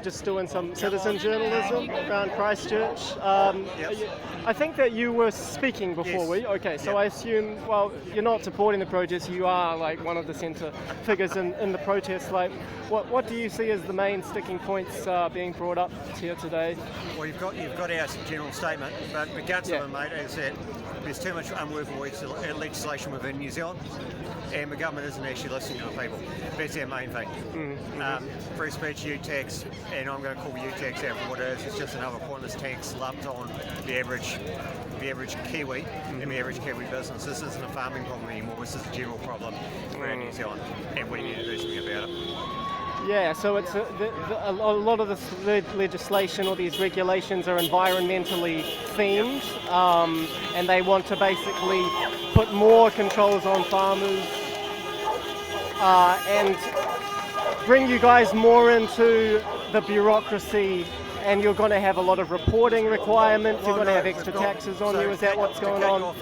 just doing some citizen journalism around Christchurch. Yes. I think that you were speaking before, Yes. were you? Okay, so Yep. I assume, well, you're not supporting the protest, you are like one of the centre figures in the protest. Like, what do you see as the main sticking points being brought up here today? Well, you've got our general statement, but the guts Yeah. of it, mate, is that there's too much unworkable legislation within New Zealand, and the government isn't actually listening to the people. That's our main thing. Free speech, U-tax, and I'm going to call U-tax out for what it is. It's just another pointless tax lumped on the average Kiwi and the average Kiwi business. This isn't a farming problem anymore. This is a general problem around New Zealand, and we need to do something about it. Yeah, so it's a lot of this legislation or these regulations are environmentally themed, and they want to basically put more controls on farmers and bring you guys more into the bureaucracy, and you're going to have a lot of reporting requirements, you're going to have extra taxes on you. Is that what's going on?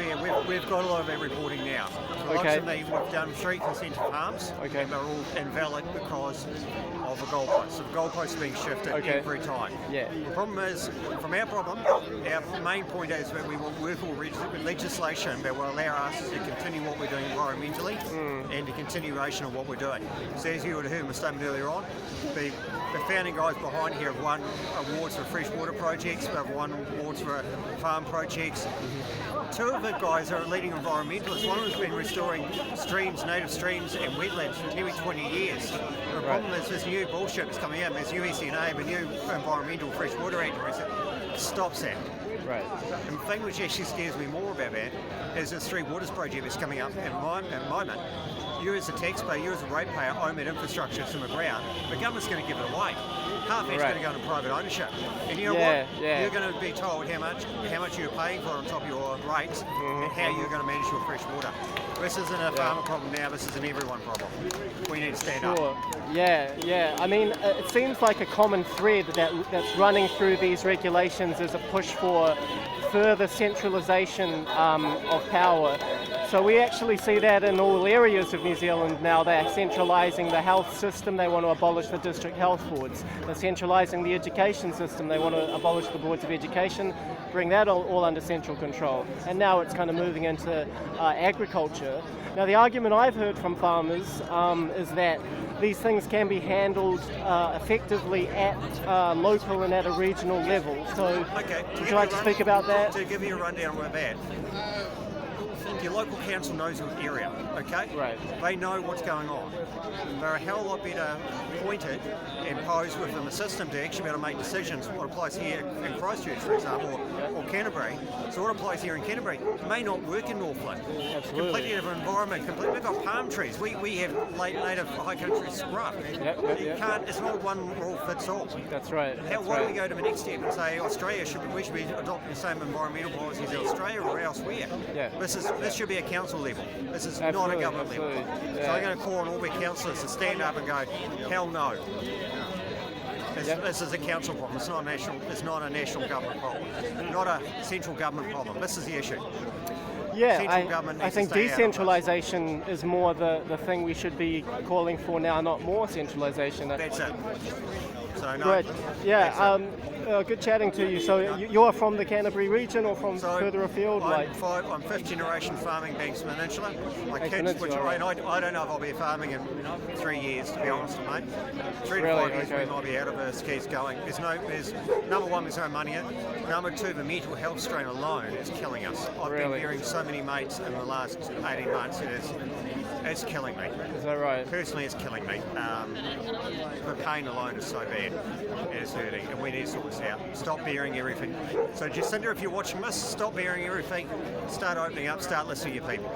We've got a lot of that reporting now. The likes of me, we've done 3 consented farms, and they're all invalid because of the goalposts. So the goalposts are being shifted every time. Yeah. The problem is, from our problem, our main point is that we want workable legislation that will allow us to continue what we're doing environmentally and the continuation of what we're doing. So as you would have heard in my statement earlier on, the founding guys behind here have won awards for freshwater projects, they've won awards for farm projects. 2 of the guys are leading environmentalists. One of them's been restoring streams, native streams and wetlands for nearly 20 years. The problem is this new bullshit that's coming out, this USNA, the new Environmental Freshwater Act, stops that. Right. And the thing which actually scares me more about that is this Three Waters project that's coming up at the moment. You as a taxpayer, you as a ratepayer own that infrastructure from the ground. The government's going to give it away. Half that's going to go into private ownership. And you know what? You're going to be told how much you're paying for on top of your rates and how you're going to manage your fresh water. This isn't a farmer problem now, this is an everyone problem. We need to stand up. Yeah. I mean, it seems like a common thread that's running through these regulations is a push for further centralisation of power. So we actually see that in all areas of New Zealand now. They're centralising the health system, they want to abolish the district health boards. They're centralising the education system, they want to abolish the boards of education, bring that all under central control. And now it's kind of moving into agriculture. Now the argument I've heard from farmers is that these things can be handled effectively at local and at a regional level. So would you like to speak about that? To give you a rundown with that. Your local council knows your area, okay? Right. They know what's going on. They're a hell of a lot better appointed and posed within the system to actually be able to make decisions. What applies here in Christchurch, for example, or Canterbury. So what applies here in Canterbury may not work in Northland. Absolutely. Completely different environment. We've got palm trees. We have native high country scrub. You can't. It's not one rule fits all. That's right. Why do we go to the next step and say Australia we should be adopting the same environmental policies as Australia or elsewhere? Yeah. This should be a council level. This is not a government level. Yeah. So I'm going to call on all the councillors to stand up and go, hell no. This is a council problem. It's not a national government problem. Not a central government problem. This is the issue. Yeah, I think decentralisation is more the thing we should be calling for now, not more centralisation. That's it. So no. Good. Yeah. Good chatting to you. So you're from the Canterbury region or from further afield? I'm fifth generation farming Banks Peninsula. My kids, I don't know if I'll be farming in 3 years, to be honest, mate. 3 to 5 years we might be out of our skis going. There's number one, there's no money in it. Number 2, the mental health strain alone is killing us. I've been hearing so many mates in the last 18 months. It's killing me. Is that right? Personally, it's killing me. The pain alone is so bad. It's hurting, and we need to sort this out. Stop bearing everything. So Jacinda, if you're watching this, stop bearing everything. Start opening up. Start listening to your people.